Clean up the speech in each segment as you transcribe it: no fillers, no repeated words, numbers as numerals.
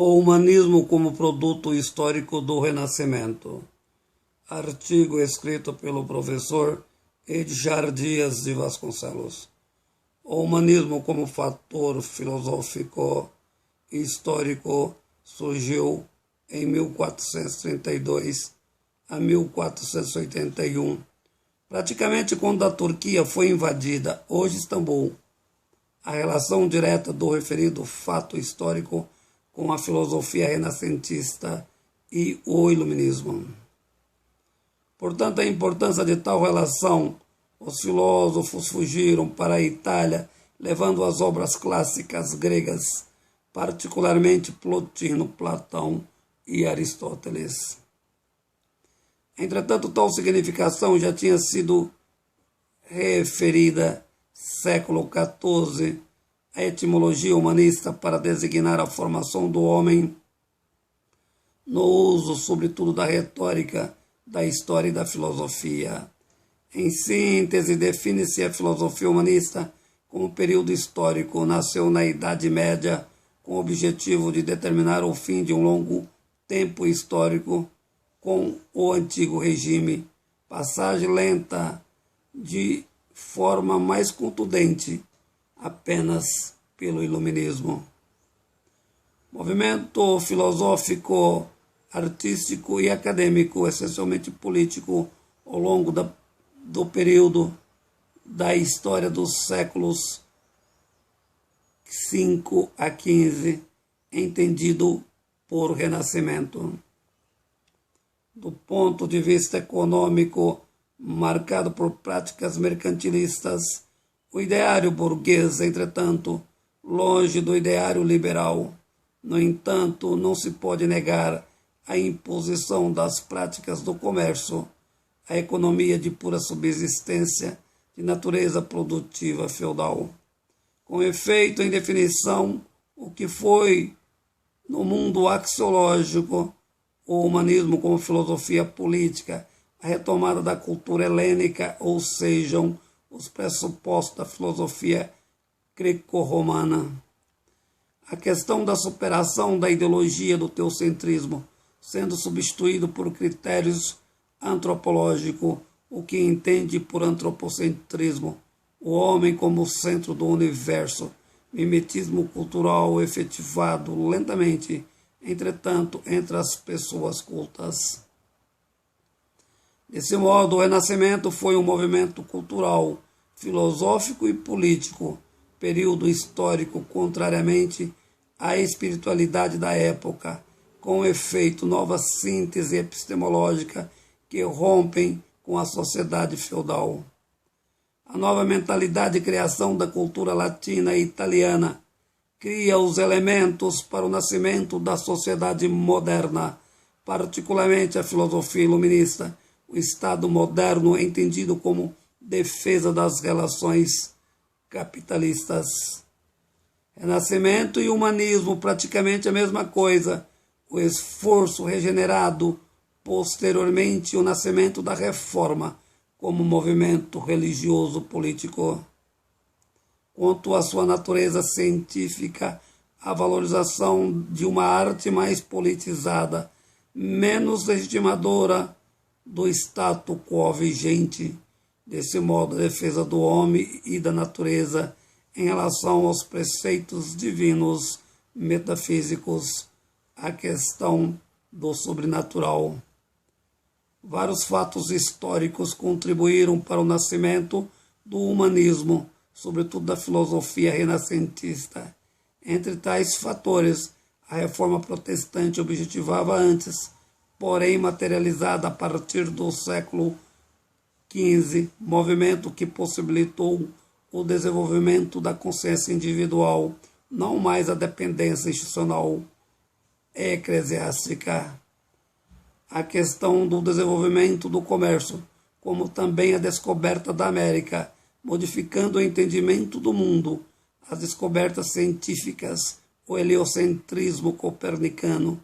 O humanismo como produto histórico do Renascimento. Artigo escrito pelo professor Edgar Dias de Vasconcelos. O humanismo como fator filosófico e histórico surgiu em 1432 a 1481, praticamente quando a Turquia foi invadida, hoje Istambul. A relação direta do referido fato histórico com a filosofia renascentista e o iluminismo. Portanto, a importância de tal relação, os filósofos fugiram para a Itália, levando as obras clássicas gregas, particularmente Plotino, Platão e Aristóteles. Entretanto, tal significação já tinha sido referida século XIV, a etimologia humanista para designar a formação do homem no uso, sobretudo, da retórica, da história e da filosofia. Em síntese, define-se a filosofia humanista como período histórico. Nasceu na Idade Média com o objetivo de determinar o fim de um longo tempo histórico com o antigo regime, passagem lenta de forma mais contundente apenas pelo iluminismo. Movimento filosófico, artístico e acadêmico, essencialmente político, ao longo do período da história dos séculos V a XV, entendido por Renascimento. Do ponto de vista econômico, marcado por práticas mercantilistas, o ideário burguês, entretanto, longe do ideário liberal. No entanto, não se pode negar a imposição das práticas do comércio, a economia de pura subsistência de natureza produtiva feudal. Com efeito, em definição, o que foi, no mundo axiológico, o humanismo como filosofia política, a retomada da cultura helênica, ou sejam, os pressupostos da filosofia greco-romana. A questão da superação da ideologia do teocentrismo, sendo substituído por critérios antropológicos, o que entende por antropocentrismo, o homem como centro do universo, mimetismo cultural efetivado lentamente, entretanto, entre as pessoas cultas. Desse modo, o Renascimento foi um movimento cultural, filosófico e político, período histórico, contrariamente à espiritualidade da época, com efeito nova síntese epistemológica que rompem com a sociedade feudal. A nova mentalidade de criação da cultura latina e italiana cria os elementos para o nascimento da sociedade moderna, particularmente a filosofia iluminista, o Estado moderno entendido como defesa das relações capitalistas. Renascimento e humanismo, praticamente a mesma coisa. O esforço regenerado, posteriormente o nascimento da Reforma como movimento religioso político. Quanto à sua natureza científica, a valorização de uma arte mais politizada, menos legitimadora do status quo vigente, desse modo a defesa do homem e da natureza em relação aos preceitos divinos metafísicos, a questão do sobrenatural. Vários fatos históricos contribuíram para o nascimento do humanismo, sobretudo da filosofia renascentista. Entre tais fatores, a reforma protestante objetivava antes, porém materializada a partir do século XV, movimento que possibilitou o desenvolvimento da consciência individual, não mais a dependência institucional eclesiástica. A questão do desenvolvimento do comércio, como também a descoberta da América, modificando o entendimento do mundo, as descobertas científicas, o heliocentrismo copernicano,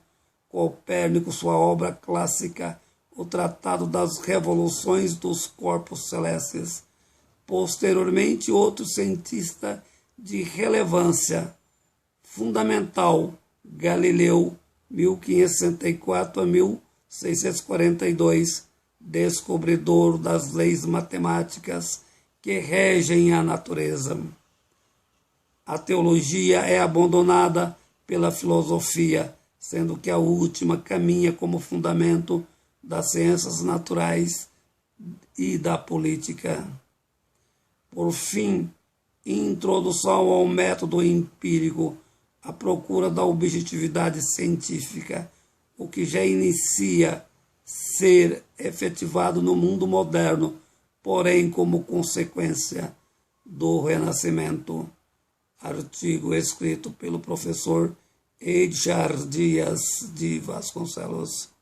Copérnico, sua obra clássica, o Tratado das Revoluções dos Corpos Celestes. Posteriormente, outro cientista de relevância fundamental, Galileu, 1564 a 1642, descobridor das leis matemáticas que regem a natureza. A teologia é abandonada pela filosofia, sendo que a última caminha como fundamento das ciências naturais e da política. Por fim, introdução ao método empírico, a procura da objetividade científica, o que já inicia ser efetivado no mundo moderno, porém como consequência do Renascimento. Artigo escrito pelo professor Edgar Dias de Vasconcelos.